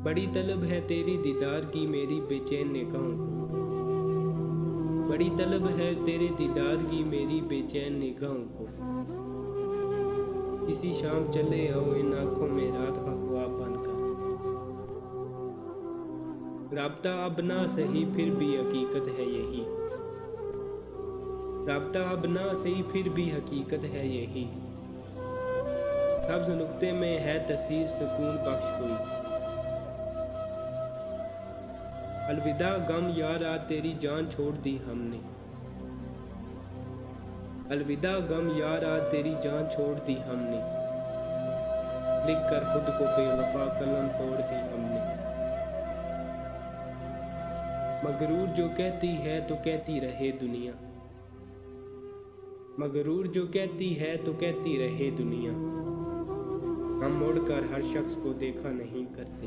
बड़ी तलब है तेरी दीदार की मेरी बेचैन निगाहों को। बड़ी तलब है तेरे दीदार की मेरी बेचैन निगाहों को। किसी शाम चले आओ इन आँखों में रात का ख्वाब बनकर। राब्ता अब ना सही फिर भी हकीकत है यही। राब्ता अब ना सही फिर भी हकीकत है यही। सब्ज़ नुक्ते में है तस्वीर सुकून बख्श कोई। अलविदा गम यारा तेरी जान छोड़ दी हमने। अलविदा गम यारा तेरी जान छोड़ दी हमने। लिख कर खुद को बेवफा कलम तोड़ दी हमने। मगरूर जो कहती है तो कहती रहे दुनिया। मगरूर जो कहती है तो कहती रहे दुनिया। हम मुड़कर हर शख्स को देखा नहीं करते।